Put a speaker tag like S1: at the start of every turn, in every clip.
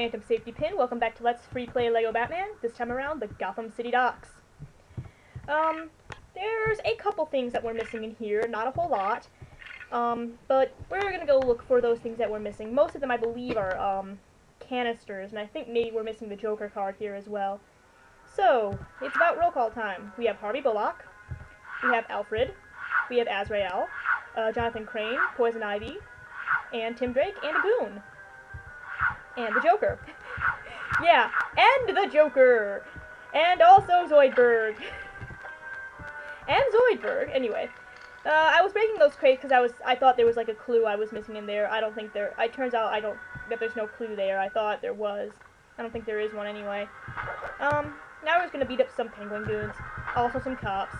S1: Phantom Safety Pin. Welcome back to Let's Freeplay Lego Batman. This time around, the Gotham City docks. There's a couple things that we're missing in here, not a whole lot. But we're gonna go look for those things that we're missing. Most of them, I believe, are, canisters, and I think maybe we're missing the Joker card here as well. So, it's about roll call time. We have Harvey Bullock, we have Alfred, we have Azrael, Jonathan Crane, Poison Ivy, and Tim Drake, and a goon. And the Joker. Yeah, and the Joker! And also Zoidberg. And Zoidberg, anyway. I was breaking those crates because I thought there was like a clue I was missing in there. I don't think there, it turns out that there's no clue there. I thought there was. I don't think there is one anyway. Now we're just gonna beat up some penguin goons. Also some cops.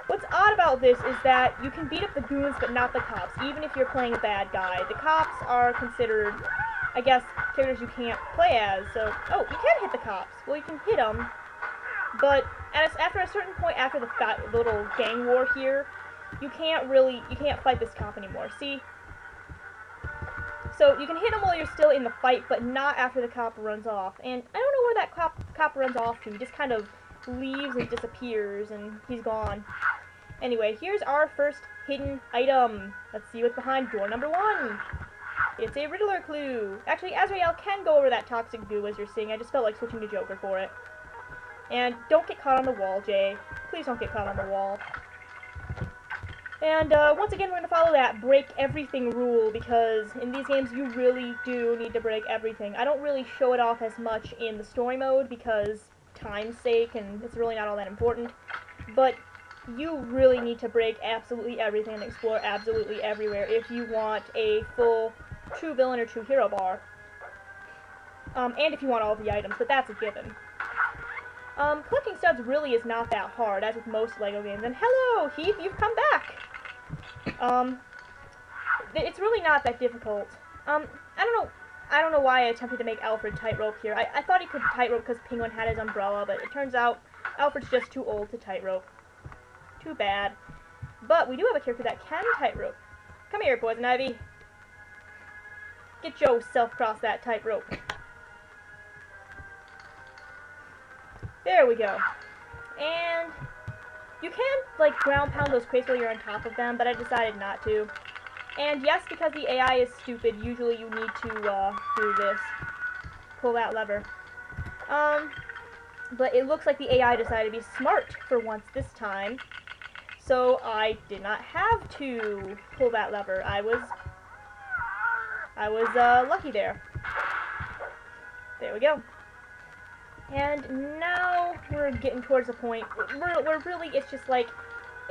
S1: What's odd about this is that you can beat up the goons but not the cops, even if you're playing a bad guy. The cops are considered, I guess, characters you can't play as, so... Oh, you can hit the cops. Well, you can hit them, but after a certain point, after the little gang war here, you can't fight this cop anymore, see? So, you can hit him while you're still in the fight, but not after the cop runs off. And I don't know where that cop runs off to. He just kind of leaves and disappears, and he's gone. Anyway, here's our first hidden item. Let's see what's behind door number 1. It's a Riddler clue. Actually, Azrael can go over that toxic goo as you're seeing. I just felt like switching to Joker for it. And don't get caught on the wall, Jay. Please don't get caught on the wall. And once again, we're going to follow that break everything rule, because in these games you really do need to break everything. I don't really show it off as much in the story mode because time's sake, and it's really not all that important. But you really need to break absolutely everything and explore absolutely everywhere if you want a full true villain or true hero bar. And if you want all the items, but that's a given. Collecting studs really is not that hard, as with most LEGO games. And hello, Heath, you've come back! It's really not that difficult. I don't know why I attempted to make Alfred tightrope here. I thought he could tightrope because Penguin had his umbrella, but it turns out Alfred's just too old to tightrope. Too bad. But we do have a character that can tightrope. Come here, Poison Ivy. Get yourself across that tightrope. There we go. And you can, like, ground pound those crates while you're on top of them, but I decided not to. And yes, because the AI is stupid, usually you need to, do this. Pull that lever. But it looks like the AI decided to be smart for once this time. So I did not have to pull that lever. I was lucky there. There we go. And now we're getting towards the point where really it's just like,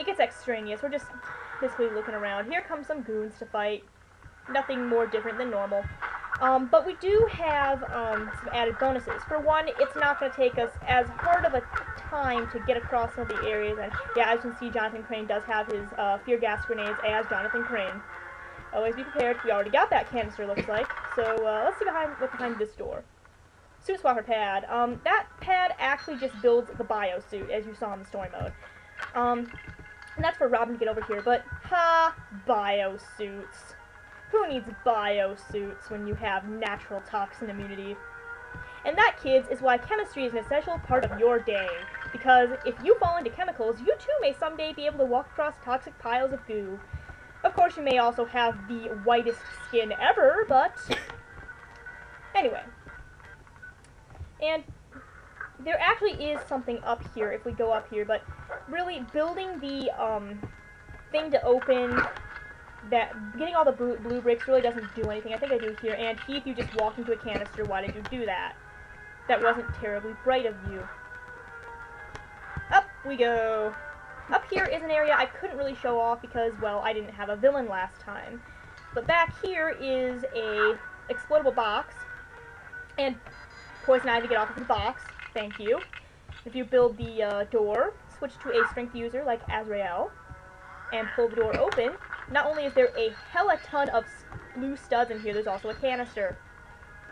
S1: it gets extraneous. We're just basically looking around. Here come some goons to fight. Nothing more different than normal. But we do have some added bonuses. For one, it's not going to take us as hard of a time to get across some of the areas. And yeah, as you can see, Jonathan Crane does have his fear gas grenades as Jonathan Crane. Always be prepared. We already got that canister, looks like. So let's see what's behind this door. Suit swapper pad. That pad actually just builds the bio suit, as you saw in the story mode. And that's for Robin to get over here. But bio suits. Who needs biosuits when you have natural toxin immunity? And that, kids, is why chemistry is an essential part of your day. Because if you fall into chemicals, you too may someday be able to walk across toxic piles of goo. Of course, you may also have the whitest skin ever, but... Anyway. And there actually is something up here, if we go up here, but really building the, thing to open... getting all the blue bricks really doesn't do anything. I think I do here. And Heath, you just walked into a canister. Why did you do that? That wasn't terribly bright of you. Up we go. Up here is an area I couldn't really show off because, well, I didn't have a villain last time. But back here is a explodable box. And Poison Ivy, get off of the box. Thank you. If you build the door, switch to a strength user like Azrael, and pull the door open, not only is there a hella ton of blue studs in here, there's also a canister.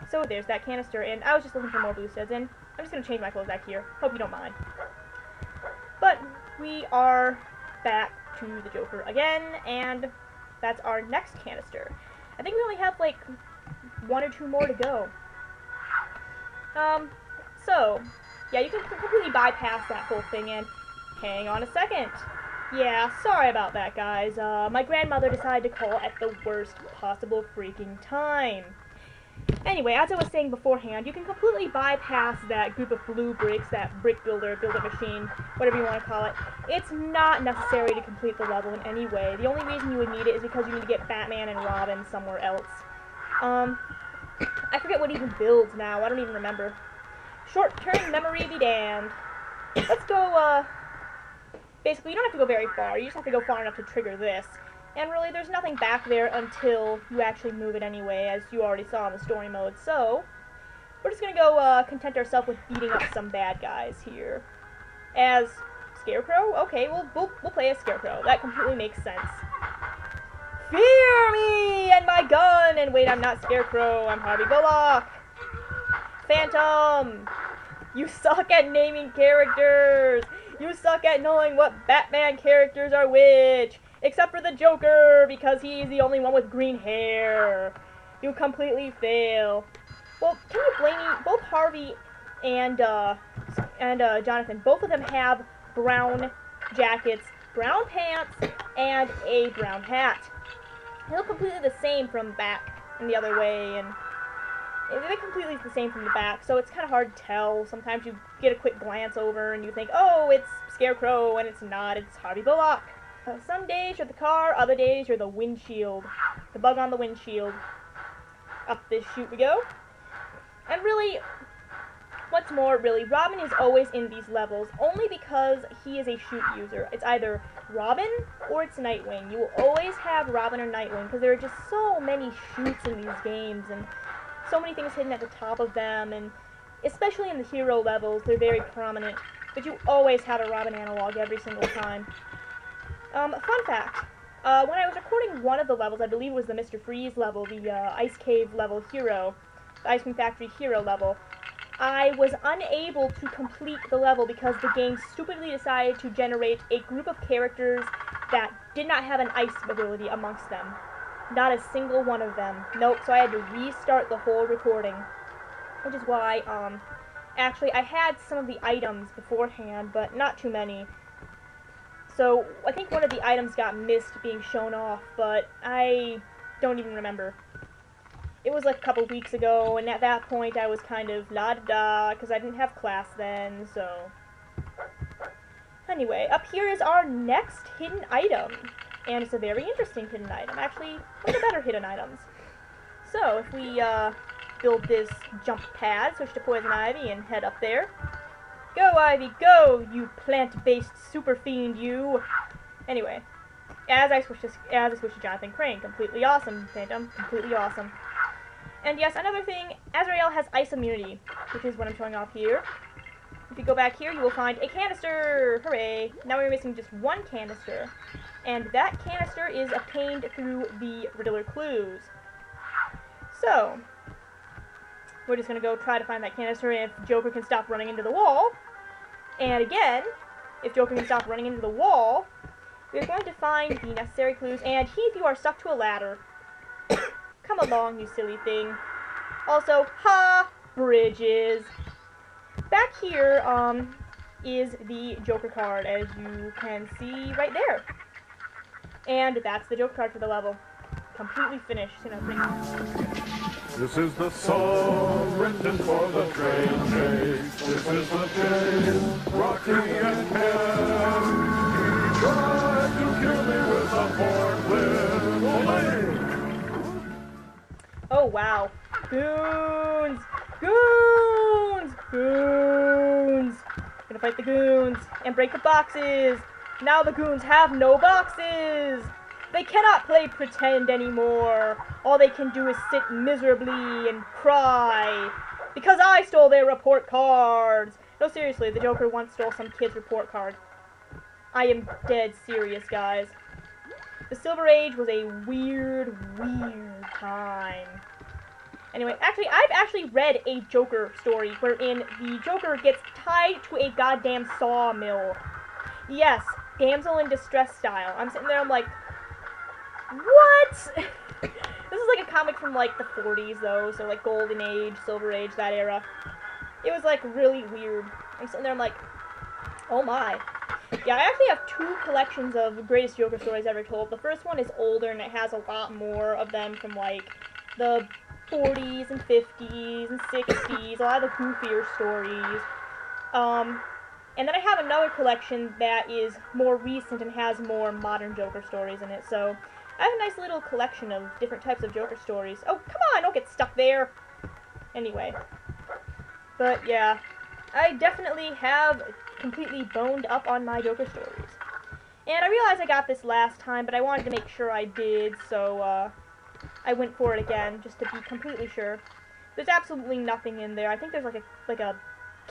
S1: So there's that canister, and I was just looking for more blue studs, and I'm just going to change my clothes back here. Hope you don't mind. But we are back to the Joker again, and that's our next canister. I think we only have like 1 or 2 more to go. So, yeah, you can completely bypass that whole thing, and hang on a second. Yeah, sorry about that, guys. My grandmother decided to call at the worst possible freaking time. Anyway, as I was saying beforehand, you can completely bypass that group of blue bricks, that brick builder, build-up machine, whatever you want to call it. It's not necessary to complete the level in any way. The only reason you would need it is because you need to get Batman and Robin somewhere else. I forget what even builds now. I don't even remember. Short-term memory be damned. Let's go, basically, you don't have to go very far. You just have to go far enough to trigger this. And really, there's nothing back there until you actually move it anyway, as you already saw in the story mode. So, we're just gonna go, content ourselves with beating up some bad guys here. As Scarecrow? Okay, we'll play as Scarecrow. That completely makes sense. Fear me and my gun! And wait, I'm not Scarecrow, I'm Harvey Bullock! Phantom! You suck at naming characters! You suck at knowing what Batman characters are which! Except for the Joker, because he's the only one with green hair. You completely fail. Well, can you blame me? Both Harvey and Jonathan, both of them have brown jackets, brown pants, and a brown hat. They look completely the same from back and the other way, and they're completely the same from the back, so it's kind of hard to tell. Sometimes you get a quick glance over and you think, oh, it's Scarecrow, and it's not, it's Harvey Bullock. Some days you're the car, other days you're the windshield. The bug on the windshield. Up this chute we go. And really, what's more, really, Robin is always in these levels, only because he is a chute user. It's either Robin or it's Nightwing. You will always have Robin or Nightwing, because there are just so many chutes in these games, and so many things hidden at the top of them, and especially in the hero levels, they're very prominent. But you always have a Robin analog every single time. Fun fact, when I was recording one of the levels, I believe it was the Mr. Freeze level, the Ice Cave level hero, the Ice Cream Factory hero level, I was unable to complete the level because the game stupidly decided to generate a group of characters that did not have an ice ability amongst them. Not a single one of them. Nope, so I had to restart the whole recording. Which is why, actually, I had some of the items beforehand, but not too many. So, I think one of the items got missed being shown off, but I don't even remember. It was like a couple weeks ago, and at that point I was kind of la-da-da, because I didn't have class then, so... Anyway, up here is our next hidden item. And it's a very interesting hidden item. Actually, one of the better hidden items. So, if we, build this jump pad, switch to Poison Ivy, and head up there. Go, Ivy, go, you plant-based super fiend, you! Anyway, as I switch to Jonathan Crane, completely awesome, Phantom, completely awesome. And yes, another thing, Azrael has ice immunity, which is what I'm showing off here. If you go back here, you will find a canister! Hooray! Now we're missing just one canister. And that canister is obtained through the Riddler clues. So, we're just gonna go try to find that canister if Joker can stop running into the wall. And again, if Joker can stop running into the wall, we're going to find the necessary clues. And Heath, you are stuck to a ladder. Come along, you silly thing. Also, ha! Bridges. Back here, is the Joker card, as you can see right there. And that's the Joker card for the level. Completely finished. You know,
S2: this is the song written for the train chase. This is the day, Rocky and Ken. He tried to kill me with a forklift.
S1: Oh, wow. Goons! Goons! Goons! Gonna fight the goons and break the boxes. Now the goons have no boxes. They cannot play pretend anymore. All they can do is sit miserably and cry. Because I stole their report cards. No, seriously, the Joker once stole some kid's report card. I am dead serious, guys. The Silver Age was a weird, weird time. Anyway, I've actually read a Joker story wherein the Joker gets tied to a goddamn sawmill. Yes, damsel in distress style. I'm sitting there, I'm like, what? This is like a comic from like the 40s though, so like Golden Age, Silver Age, that era. It was, like, really weird. I'm sitting there, I'm like, oh my. Yeah, I actually have 2 collections of greatest Joker stories ever told. The first one is older, and it has a lot more of them from, like, the 40s and 50s and 60s, a lot of the goofier stories. And then I have another collection that is more recent and has more modern Joker stories in it, so I have a nice little collection of different types of Joker stories. Oh, come on, don't get stuck there! Anyway. But, yeah. I definitely have completely boned up on my Joker stories. And I realized I got this last time, but I wanted to make sure I did, so, I went for it again, just to be completely sure. There's absolutely nothing in there. I think there's, like a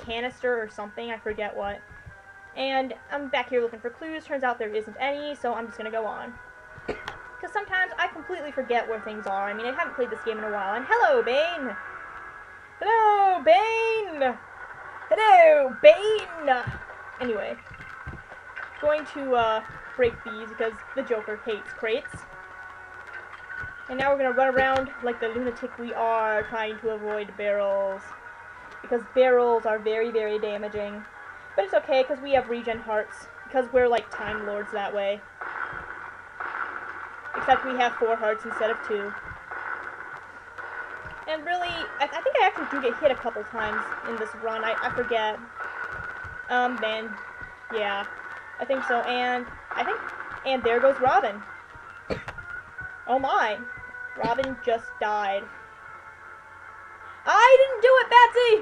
S1: canister or something, I forget what. And I'm back here looking for clues. Turns out there isn't any, so I'm just gonna go on. Because sometimes I completely forget where things are. I mean, I haven't played this game in a while. And hello, Bane! Hello, Bane! Hello, Bane! Anyway. Going to, break these because the Joker hates crates. And now we're gonna run around like the lunatic we are, trying to avoid barrels. Because barrels are very, very damaging. But it's okay, because we have regen hearts. Because we're like Time Lords that way. Except we have 4 hearts instead of 2. And really, I think I actually do get hit a couple times in this run. I forget. Man. Yeah. I think so. And there goes Robin. Oh my. Robin just died. I didn't do it, Betsy!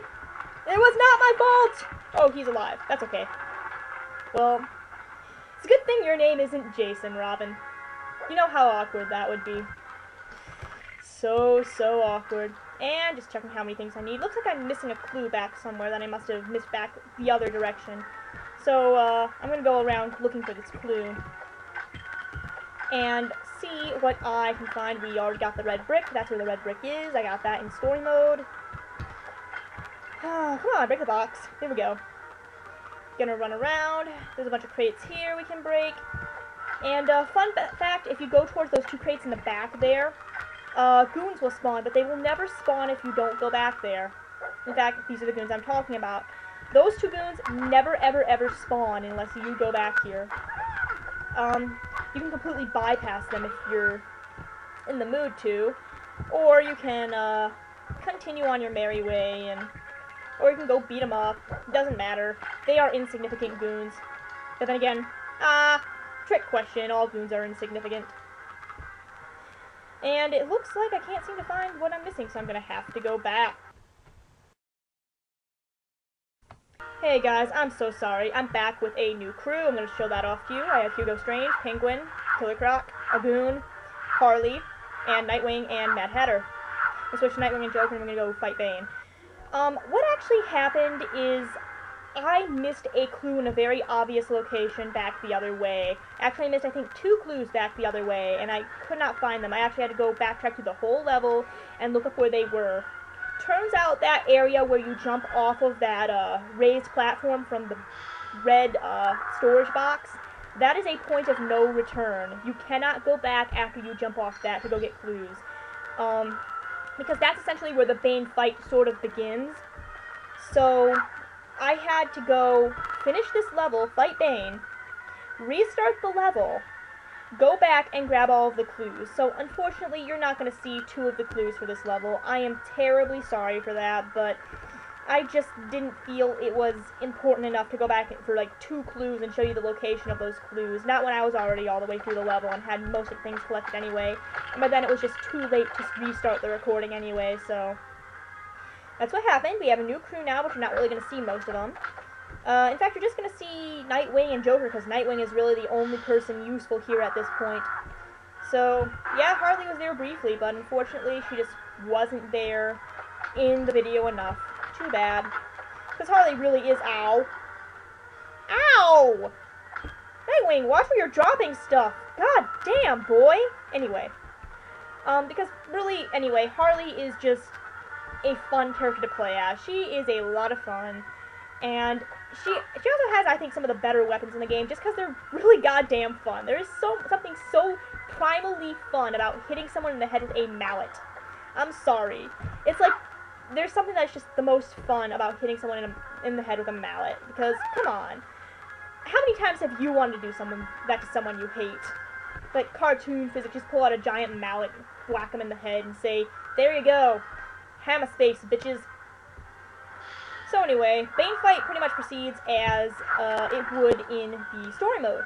S1: It was not my fault! Oh, he's alive. That's okay. Well, it's a good thing your name isn't Jason, Robin. You know how awkward that would be. So awkward. And just checking how many things I need. Looks like I'm missing a clue back somewhere that I must have missed back the other direction. So, I'm gonna go around looking for this clue. And see what I can find. We already got the red brick. That's where the red brick is. I got that in story mode. Come on, break the box. There we go. Gonna run around. There's a bunch of crates here we can break. And, fun fact, if you go towards those 2 crates in the back there, goons will spawn, but they will never spawn if you don't go back there. In fact, these are the goons I'm talking about. Those 2 goons never, ever, ever spawn unless you go back here. You can completely bypass them if you're in the mood to, or you can, continue on your merry way, or you can go beat them up. It doesn't matter. They are insignificant goons. But then again, trick question, all goons are insignificant. And it looks like I can't seem to find what I'm missing, so I'm gonna have to go back. Hey guys, I'm so sorry. I'm back with a new crew. I'm going to show that off to you. I have Hugo Strange, Penguin, Killer Croc, a Goon, Harley, and Nightwing, and Mad Hatter. I switched to Nightwing and Joker, and I'm going to go fight Bane. What actually happened is I missed a clue in a very obvious location back the other way. Actually, I missed, I think, 2 clues back the other way, and I could not find them. I actually had to go backtrack through the whole level and look up where they were. Turns out that area where you jump off of that raised platform from the red storage box, that is a point of no return. You cannot go back after you jump off that to go get clues. Because that's essentially where the Bane fight sort of begins. So I had to go finish this level, fight Bane, restart the level, go back and grab all of the clues. So unfortunately, you're not going to see 2 of the clues for this level. I am terribly sorry for that, but I just didn't feel it was important enough to go back for like 2 clues and show you the location of those clues. Not when I was already all the way through the level and had most of the things collected anyway. And by then it was just too late to restart the recording anyway, so that's what happened. We have a new crew now, but you're not really going to see most of them. In fact, you're just going to see Nightwing and Joker, because Nightwing is really the only person useful here at this point. So, yeah, Harley was there briefly, but unfortunately she just wasn't there in the video enough. Too bad. Because Harley really is... Ow! Ow! Nightwing, watch where you're dropping stuff! God damn, boy! Anyway. Because really, anyway, Harley is just a fun character to play as. She is a lot of fun. And she also has, I think, some of the better weapons in the game, just because they're really goddamn fun. There is something so primally fun about hitting someone in the head with a mallet. I'm sorry. It's like there's something that's just the most fun about hitting someone in the head with a mallet. Because, come on. How many times have you wanted to do that to someone you hate? Like cartoon physics, just pull out a giant mallet, whack them in the head, and say, there you go. Hammer space, bitches. So anyway, Bane fight pretty much proceeds as it would in the story mode.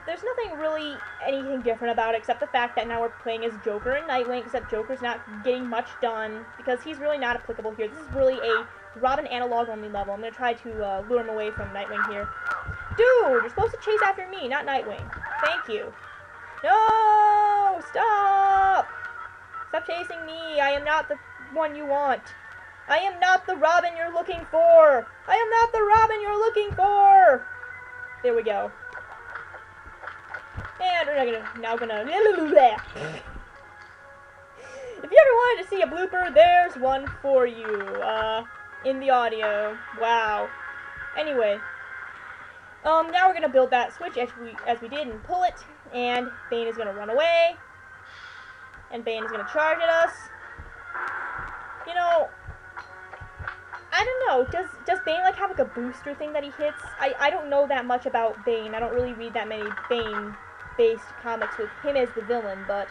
S1: There's nothing really anything different about it except the fact that now we're playing as Joker and Nightwing, except Joker's not getting much done because he's really not applicable here. This is really a Robin analog only level. I'm going to try to lure him away from Nightwing here. Dude, you're supposed to chase after me, not Nightwing. Thank you. No! Stop! Stop chasing me. I am not the one you want. I am not the Robin you're looking for. I am not the Robin you're looking for. There we go. And we're now gonna. If you ever wanted to see a blooper, there's one for you. In the audio. Wow. Anyway. Now we're gonna build that switch as we did and pull it, and Bane is gonna run away, and Bane is gonna charge at us. You know, I don't know. Does Bane like have like a booster thing that he hits? I don't know that much about Bane. I don't really read that many Bane-based comics with him as the villain, but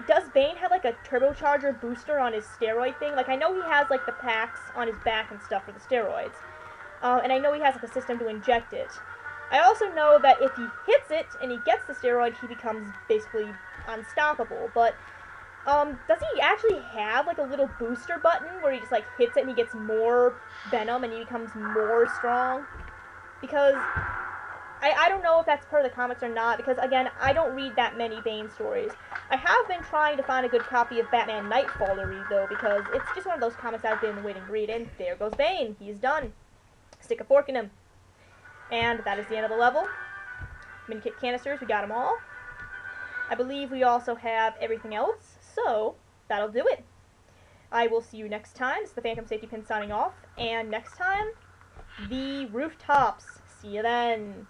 S1: does Bane have like a turbocharger booster on his steroid thing? Like I know he has like the packs on his back and stuff for the steroids. And I know he has like a system to inject it. I also know that if he hits it and he gets the steroid, he becomes basically unstoppable. But does he actually have like a little booster button where he just like hits it and he gets more venom and he becomes more strong? Because I don't know if that's part of the comics or not, because again, I don't read that many Bane stories. I have been trying to find a good copy of Batman Nightfall to read though, because it's just one of those comics I've been waiting to read, and there goes Bane. He's done. Stick a fork in him. And that is the end of the level. Mini kit canisters, we got them all. I believe we also have everything else, so that'll do it. I will see you next time. It's the Phantom Safety Pin signing off, and next time, the rooftops. See you then.